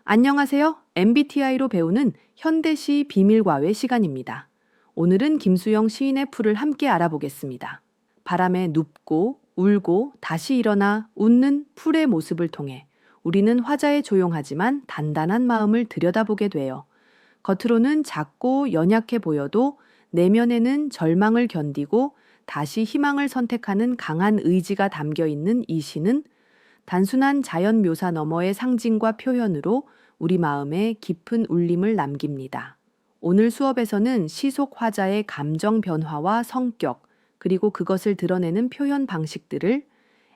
안녕하세요. MBTI로 배우는 현대시 비밀과외 시간입니다. 오늘은 김수영 시인의 풀을 함께 알아보겠습니다. 바람에 눕고 울고 다시 일어나 웃는 풀의 모습을 통해 우리는 화자의 조용하지만 단단한 마음을 들여다보게 돼요. 겉으로는 작고 연약해 보여도 내면에는 절망을 견디고 다시 희망을 선택하는 강한 의지가 담겨 있는 이 시는 단순한 자연 묘사 너머의 상징과 표현으로 우리 마음에 깊은 울림을 남깁니다. 오늘 수업에서는 시 속 화자의 감정 변화와 성격, 그리고 그것을 드러내는 표현 방식들을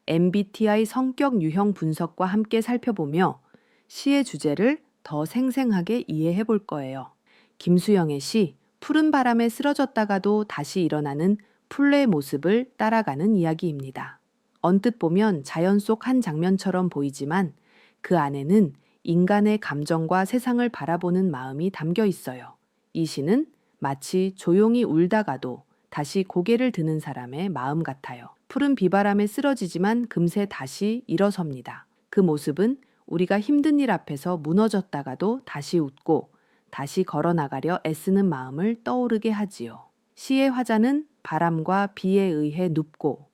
MBTI 성격 유형 분석과 함께 살펴보며 시의 주제를 더 생생하게 이해해 볼 거예요. 김수영의 시, 푸른 바람에 쓰러졌다가도 다시 일어나는 풀의 모습을 따라가는 이야기입니다. 언뜻 보면 자연 속 한 장면처럼 보이지만 그 안에는 인간의 감정과 세상을 바라보는 마음이 담겨 있어요. 이 시는 마치 조용히 울다가도 다시 고개를 드는 사람의 마음 같아요. 푸른 비바람에 쓰러지지만 금세 다시 일어섭니다. 그 모습은 우리가 힘든 일 앞에서 무너졌다가도 다시 웃고 다시 걸어나가려 애쓰는 마음을 떠오르게 하지요. 시의 화자는 바람과 비에 의해 눕고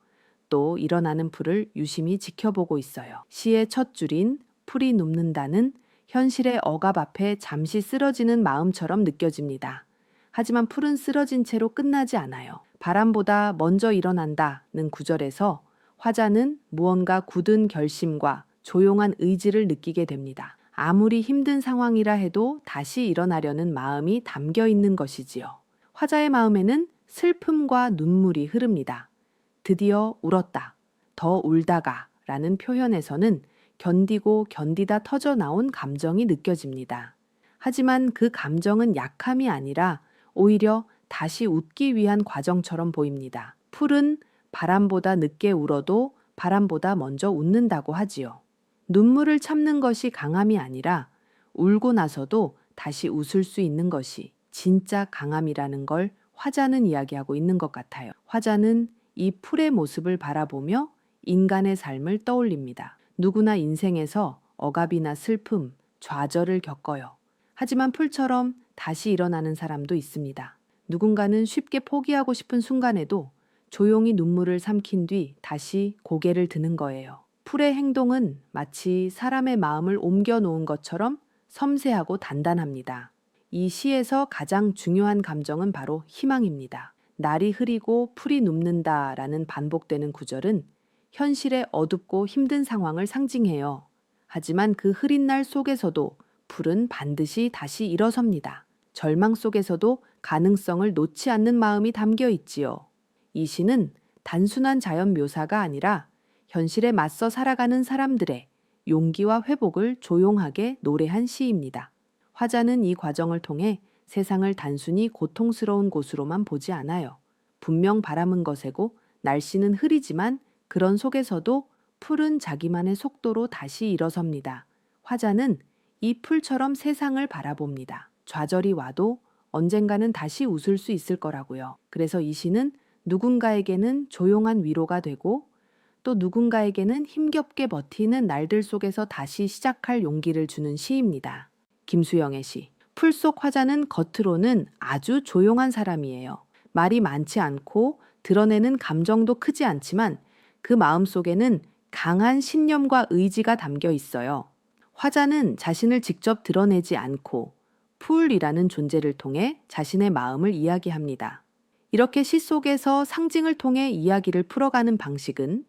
또 일어나는 풀을 유심히 지켜보고 있어요. 시의 첫 줄인 풀이 눕는다는 현실의 억압 앞에 잠시 쓰러지는 마음처럼 느껴집니다. 하지만 풀은 쓰러진 채로 끝나지 않아요. 바람보다 먼저 일어난다는 구절에서 화자는 무언가 굳은 결심과 조용한 의지를 느끼게 됩니다. 아무리 힘든 상황이라 해도 다시 일어나려는 마음이 담겨 있는 것이지요. 화자의 마음에는 슬픔과 눈물이 흐릅니다. 드디어 울었다. 더 울다가 라는 표현에서는 견디고 견디다 터져 나온 감정이 느껴집니다. 하지만 그 감정은 약함이 아니라 오히려 다시 웃기 위한 과정처럼 보입니다. 풀은 바람보다 늦게 울어도 바람보다 먼저 웃는다고 하지요. 눈물을 참는 것이 강함이 아니라 울고 나서도 다시 웃을 수 있는 것이 진짜 강함이라는 걸 화자는 이야기하고 있는 것 같아요. 화자는 이 풀의 모습을 바라보며 인간의 삶을 떠올립니다. 누구나 인생에서 억압이나 슬픔, 좌절을 겪어요. 하지만 풀처럼 다시 일어나는 사람도 있습니다. 누군가는 쉽게 포기하고 싶은 순간에도 조용히 눈물을 삼킨 뒤 다시 고개를 드는 거예요. 풀의 행동은 마치 사람의 마음을 옮겨 놓은 것처럼 섬세하고 단단합니다. 이 시에서 가장 중요한 감정은 바로 희망입니다. 날이 흐리고 풀이 눕는다라는 반복되는 구절은 현실의 어둡고 힘든 상황을 상징해요. 하지만 그 흐린 날 속에서도 풀은 반드시 다시 일어섭니다. 절망 속에서도 가능성을 놓지 않는 마음이 담겨 있지요. 이 시는 단순한 자연 묘사가 아니라 현실에 맞서 살아가는 사람들의 용기와 회복을 조용하게 노래한 시입니다. 화자는 이 과정을 통해 세상을 단순히 고통스러운 곳으로만 보지 않아요. 분명 바람은 거세고 날씨는 흐리지만 그런 속에서도 풀은 자기만의 속도로 다시 일어섭니다. 화자는 이 풀처럼 세상을 바라봅니다. 좌절이 와도 언젠가는 다시 웃을 수 있을 거라고요. 그래서 이 시는 누군가에게는 조용한 위로가 되고 또 누군가에게는 힘겹게 버티는 날들 속에서 다시 시작할 용기를 주는 시입니다. 김수영의 시. 풀 속 화자는 겉으로는 아주 조용한 사람이에요. 말이 많지 않고 드러내는 감정도 크지 않지만 그 마음 속에는 강한 신념과 의지가 담겨 있어요. 화자는 자신을 직접 드러내지 않고 풀이라는 존재를 통해 자신의 마음을 이야기합니다. 이렇게 시 속에서 상징을 통해 이야기를 풀어가는 방식은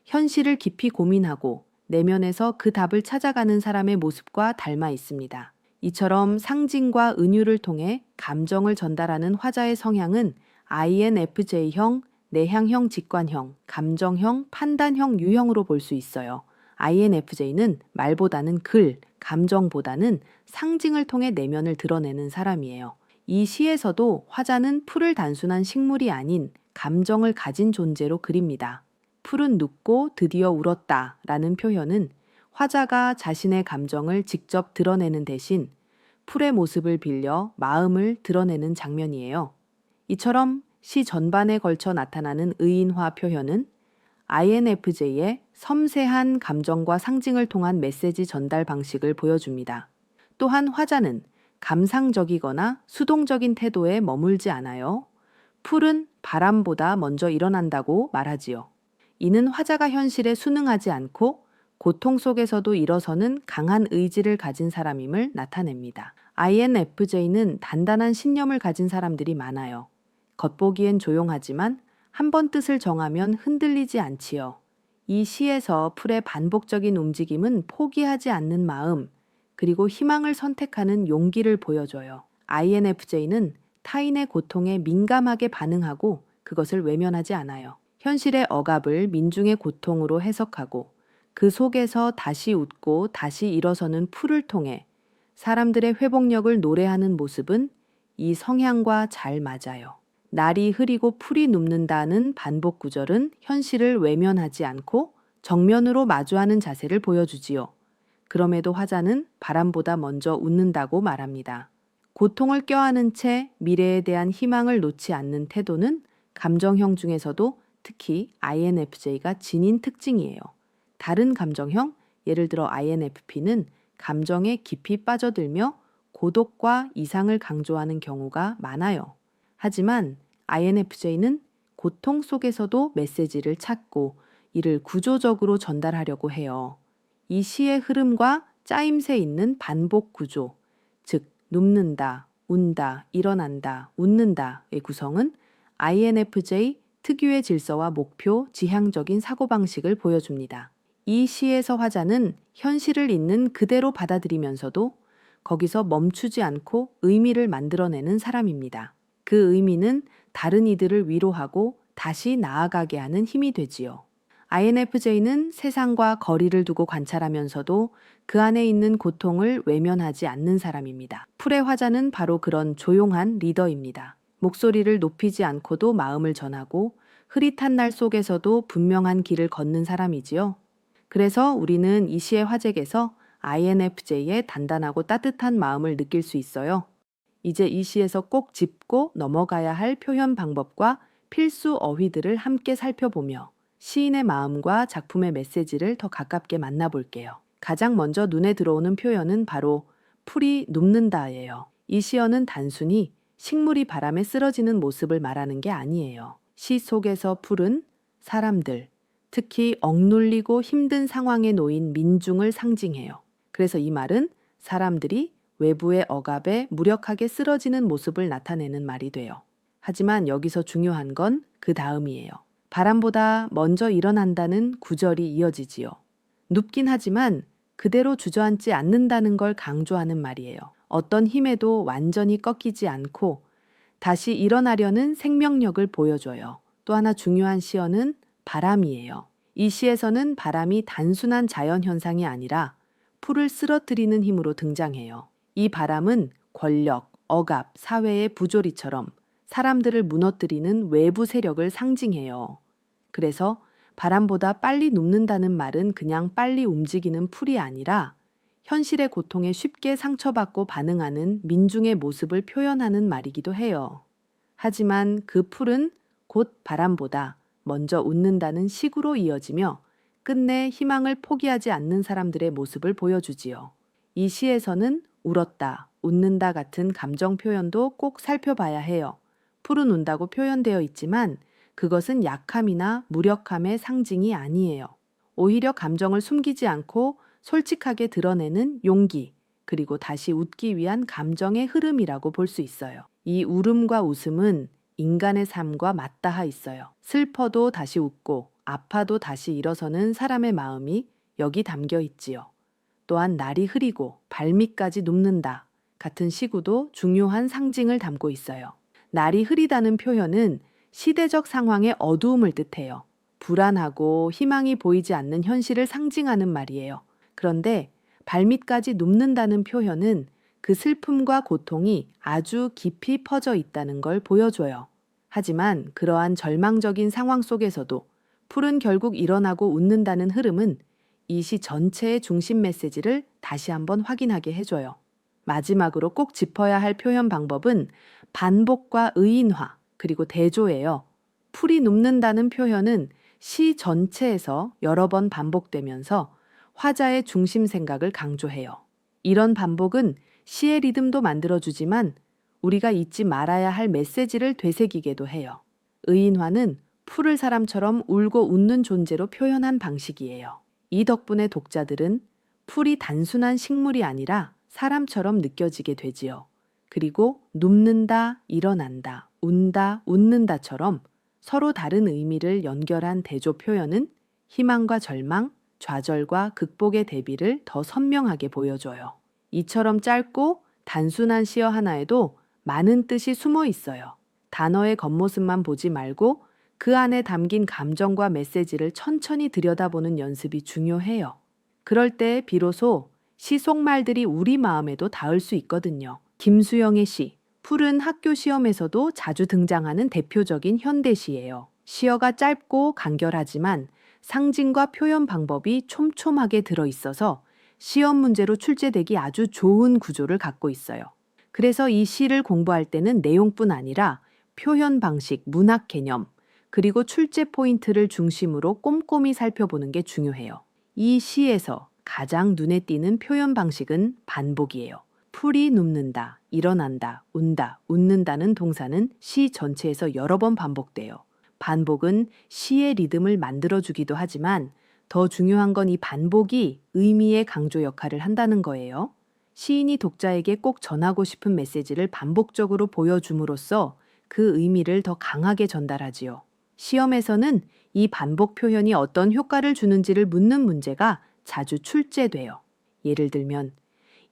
현실을 깊이 고민하고 내면에서 그 답을 찾아가는 사람의 모습과 닮아 있습니다. 이처럼 상징과 은유를 통해 감정을 전달하는 화자의 성향은 INFJ형, 내향형 직관형, 감정형, 판단형 유형으로 볼 수 있어요. INFJ는 말보다는 글, 감정보다는 상징을 통해 내면을 드러내는 사람이에요. 이 시에서도 화자는 풀을 단순한 식물이 아닌 감정을 가진 존재로 그립니다. 풀은 눕고 드디어 울었다 라는 표현은 화자가 자신의 감정을 직접 드러내는 대신 풀의 모습을 빌려 마음을 드러내는 장면이에요. 이처럼 시 전반에 걸쳐 나타나는 의인화 표현은 INFJ의 섬세한 감정과 상징을 통한 메시지 전달 방식을 보여줍니다. 또한 화자는 감상적이거나 수동적인 태도에 머물지 않아요. 풀은 바람보다 먼저 일어난다고 말하지요. 이는 화자가 현실에 순응하지 않고 고통 속에서도 일어서는 강한 의지를 가진 사람임을 나타냅니다. INFJ는 단단한 신념을 가진 사람들이 많아요. 겉보기엔 조용하지만 한 번 뜻을 정하면 흔들리지 않지요. 이 시에서 풀의 반복적인 움직임은 포기하지 않는 마음, 그리고 희망을 선택하는 용기를 보여줘요. INFJ는 타인의 고통에 민감하게 반응하고 그것을 외면하지 않아요. 현실의 억압을 민중의 고통으로 해석하고 그 속에서 다시 웃고 다시 일어서는 풀을 통해 사람들의 회복력을 노래하는 모습은 이 성향과 잘 맞아요. 날이 흐리고 풀이 눕는다는 반복 구절은 현실을 외면하지 않고 정면으로 마주하는 자세를 보여주지요. 그럼에도 화자는 바람보다 먼저 웃는다고 말합니다. 고통을 껴안은 채 미래에 대한 희망을 놓지 않는 태도는 감정형 중에서도 특히 INFJ가 지닌 특징이에요. 다른 감정형, 예를 들어 INFP는 감정에 깊이 빠져들며 고독과 이상을 강조하는 경우가 많아요. 하지만 INFJ는 고통 속에서도 메시지를 찾고 이를 구조적으로 전달하려고 해요. 이 시의 흐름과 짜임새 있는 반복 구조, 즉 눕는다, 운다, 일어난다, 웃는다의 구성은 INFJ 특유의 질서와 목표, 지향적인 사고방식을 보여줍니다. 이 시에서 화자는 현실을 있는 그대로 받아들이면서도 거기서 멈추지 않고 의미를 만들어내는 사람입니다. 그 의미는 다른 이들을 위로하고 다시 나아가게 하는 힘이 되지요. INFJ는 세상과 거리를 두고 관찰하면서도 그 안에 있는 고통을 외면하지 않는 사람입니다. 풀의 화자는 바로 그런 조용한 리더입니다. 목소리를 높이지 않고도 마음을 전하고 흐릿한 날 속에서도 분명한 길을 걷는 사람이지요. 그래서 우리는 이 시의 화제에서 INFJ의 단단하고 따뜻한 마음을 느낄 수 있어요. 이제 이 시에서 꼭 짚고 넘어가야 할 표현 방법과 필수 어휘들을 함께 살펴보며 시인의 마음과 작품의 메시지를 더 가깝게 만나볼게요. 가장 먼저 눈에 들어오는 표현은 바로 풀이 눕는다예요. 이 시어는 단순히 식물이 바람에 쓰러지는 모습을 말하는 게 아니에요. 시 속에서 풀은 사람들, 특히 억눌리고 힘든 상황에 놓인 민중을 상징해요. 그래서 이 말은 사람들이 외부의 억압에 무력하게 쓰러지는 모습을 나타내는 말이 돼요. 하지만 여기서 중요한 건 그 다음이에요. 바람보다 먼저 일어난다는 구절이 이어지지요. 눕긴 하지만 그대로 주저앉지 않는다는 걸 강조하는 말이에요. 어떤 힘에도 완전히 꺾이지 않고 다시 일어나려는 생명력을 보여줘요. 또 하나 중요한 시어는 바람이에요. 이 시에서는 바람이 단순한 자연현상이 아니라 풀을 쓰러뜨리는 힘으로 등장해요. 이 바람은 권력, 억압, 사회의 부조리처럼 사람들을 무너뜨리는 외부 세력을 상징해요. 그래서 바람보다 빨리 눕는다는 말은 그냥 빨리 움직이는 풀이 아니라 현실의 고통에 쉽게 상처받고 반응하는 민중의 모습을 표현하는 말이기도 해요. 하지만 그 풀은 곧 바람보다 먼저 웃는다는 식으로 이어지며 끝내 희망을 포기하지 않는 사람들의 모습을 보여주지요. 이 시에서는 울었다, 웃는다 같은 감정 표현도 꼭 살펴봐야 해요. 풀은 운다고 표현되어 있지만 그것은 약함이나 무력함의 상징이 아니에요. 오히려 감정을 숨기지 않고 솔직하게 드러내는 용기, 그리고 다시 웃기 위한 감정의 흐름이라고 볼 수 있어요. 이 울음과 웃음은 인간의 삶과 맞닿아 있어요. 슬퍼도 다시 웃고 아파도 다시 일어서는 사람의 마음이 여기 담겨 있지요. 또한 날이 흐리고 발밑까지 눕는다 같은 시구도 중요한 상징을 담고 있어요. 날이 흐리다는 표현은 시대적 상황의 어두움을 뜻해요. 불안하고 희망이 보이지 않는 현실을 상징하는 말이에요. 그런데 발밑까지 눕는다는 표현은 그 슬픔과 고통이 아주 깊이 퍼져 있다는 걸 보여줘요. 하지만 그러한 절망적인 상황 속에서도 풀은 결국 일어나고 웃는다는 흐름은 이 시 전체의 중심 메시지를 다시 한번 확인하게 해줘요. 마지막으로 꼭 짚어야 할 표현 방법은 반복과 의인화, 그리고 대조예요. 풀이 눕는다는 표현은 시 전체에서 여러 번 반복되면서 화자의 중심 생각을 강조해요. 이런 반복은 시의 리듬도 만들어주지만 우리가 잊지 말아야 할 메시지를 되새기게도 해요. 의인화는 푸를 사람처럼 울고 웃는 존재로 표현한 방식이에요. 이 덕분에 독자들은 풀이 단순한 식물이 아니라 사람처럼 느껴지게 되지요. 그리고 눕는다, 일어난다, 운다, 웃는다처럼 서로 다른 의미를 연결한 대조 표현은 희망과 절망, 좌절과 극복의 대비를 더 선명하게 보여줘요. 이처럼 짧고 단순한 시어 하나에도 많은 뜻이 숨어 있어요. 단어의 겉모습만 보지 말고 그 안에 담긴 감정과 메시지를 천천히 들여다보는 연습이 중요해요. 그럴 때 비로소 시 속말들이 우리 마음에도 닿을 수 있거든요. 김수영의 시, 풀은 학교 시험에서도 자주 등장하는 대표적인 현대시예요. 시어가 짧고 간결하지만 상징과 표현 방법이 촘촘하게 들어있어서 시험 문제로 출제되기 아주 좋은 구조를 갖고 있어요. 그래서 이 시를 공부할 때는 내용뿐 아니라 표현 방식, 문학 개념, 그리고 출제 포인트를 중심으로 꼼꼼히 살펴보는 게 중요해요. 이 시에서 가장 눈에 띄는 표현 방식은 반복이에요. 풀이 눕는다, 일어난다, 운다, 웃는다는 동사는 시 전체에서 여러 번 반복돼요. 반복은 시의 리듬을 만들어주기도 하지만 더 중요한 건 이 반복이 의미의 강조 역할을 한다는 거예요. 시인이 독자에게 꼭 전하고 싶은 메시지를 반복적으로 보여줌으로써 그 의미를 더 강하게 전달하지요. 시험에서는 이 반복 표현이 어떤 효과를 주는지를 묻는 문제가 자주 출제돼요. 예를 들면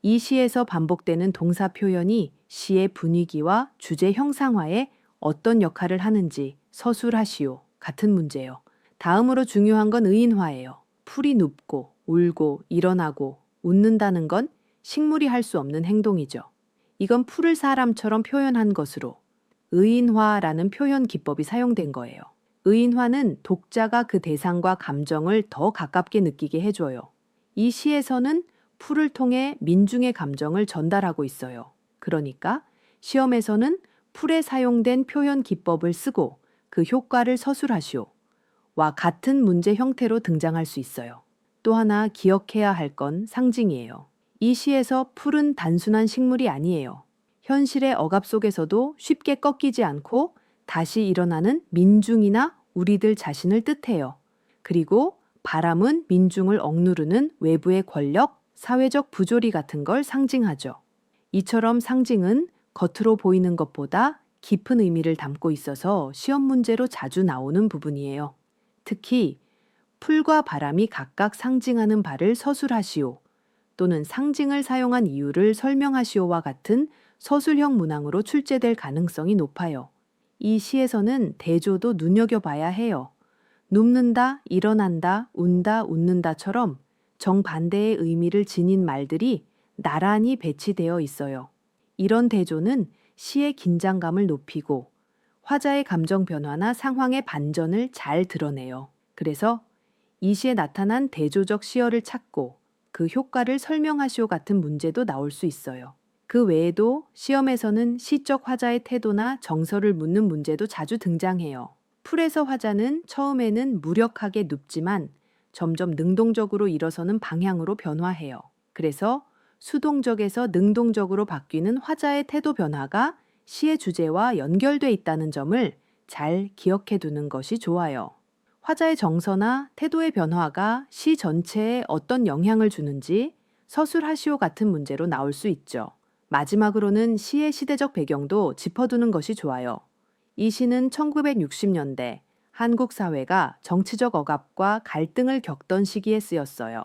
이 시에서 반복되는 동사 표현이 시의 분위기와 주제 형상화에 어떤 역할을 하는지 서술하시오 같은 문제예요. 다음으로 중요한 건 의인화예요. 풀이 눕고 울고 일어나고 웃는다는 건 식물이 할 수 없는 행동이죠. 이건 풀을 사람처럼 표현한 것으로 의인화라는 표현 기법이 사용된 거예요. 의인화는 독자가 그 대상과 감정을 더 가깝게 느끼게 해줘요. 이 시에서는 풀을 통해 민중의 감정을 전달하고 있어요. 그러니까 시험에서는 풀에 사용된 표현 기법을 쓰고 그 효과를 서술하시오. 와 같은 문제 형태로 등장할 수 있어요. 또 하나 기억해야 할 건 상징이에요. 이 시에서 풀은 단순한 식물이 아니에요. 현실의 억압 속에서도 쉽게 꺾이지 않고 다시 일어나는 민중이나 우리들 자신을 뜻해요. 그리고 바람은 민중을 억누르는 외부의 권력, 사회적 부조리 같은 걸 상징하죠. 이처럼 상징은 겉으로 보이는 것보다 깊은 의미를 담고 있어서 시험 문제로 자주 나오는 부분이에요. 특히 풀과 바람이 각각 상징하는 바를 서술하시오 또는 상징을 사용한 이유를 설명하시오와 같은 서술형 문항으로 출제될 가능성이 높아요. 이 시에서는 대조도 눈여겨봐야 해요. 눕는다, 일어난다, 운다, 웃는다처럼 정반대의 의미를 지닌 말들이 나란히 배치되어 있어요. 이런 대조는 시의 긴장감을 높이고 화자의 감정 변화나 상황의 반전을 잘 드러내요. 그래서 이 시에 나타난 대조적 시어를 찾고 그 효과를 설명하시오 같은 문제도 나올 수 있어요. 그 외에도 시험에서는 시적 화자의 태도나 정서를 묻는 문제도 자주 등장해요. 풀에서 화자는 처음에는 무력하게 눕지만 점점 능동적으로 일어서는 방향으로 변화해요. 그래서 수동적에서 능동적으로 바뀌는 화자의 태도 변화가 시의 주제와 연결돼 있다는 점을 잘 기억해 두는 것이 좋아요. 화자의 정서나 태도의 변화가 시 전체에 어떤 영향을 주는지 서술하시오 같은 문제로 나올 수 있죠. 마지막으로는 시의 시대적 배경도 짚어두는 것이 좋아요. 이 시는 1960년대 한국 사회가 정치적 억압과 갈등을 겪던 시기에 쓰였어요.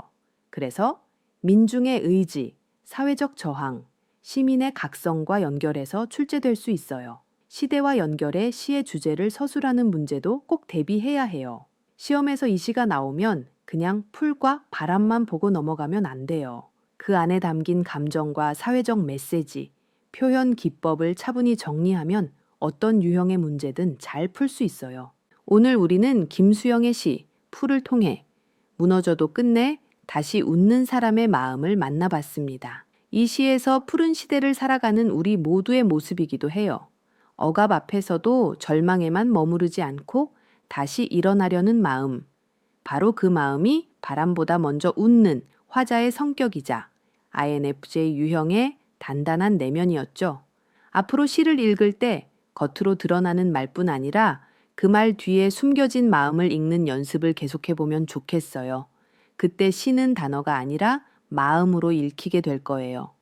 그래서 민중의 의지, 사회적 저항, 시민의 각성과 연결해서 출제될 수 있어요. 시대와 연결해 시의 주제를 서술하는 문제도 꼭 대비해야 해요. 시험에서 이 시가 나오면 그냥 풀과 바람만 보고 넘어가면 안 돼요. 그 안에 담긴 감정과 사회적 메시지, 표현 기법을 차분히 정리하면 어떤 유형의 문제든 잘 풀 수 있어요. 오늘 우리는 김수영의 시, 풀을 통해 무너져도 끝내 다시 웃는 사람의 마음을 만나봤습니다. 이 시에서 푸른 시대를 살아가는 우리 모두의 모습이기도 해요. 억압 앞에서도 절망에만 머무르지 않고 다시 일어나려는 마음. 바로 그 마음이 바람보다 먼저 웃는 화자의 성격이자 INFJ 유형의 단단한 내면이었죠. 앞으로 시를 읽을 때 겉으로 드러나는 말뿐 아니라 그 말 뒤에 숨겨진 마음을 읽는 연습을 계속해보면 좋겠어요. 그때 시는 단어가 아니라 마음으로 읽히게 될 거예요.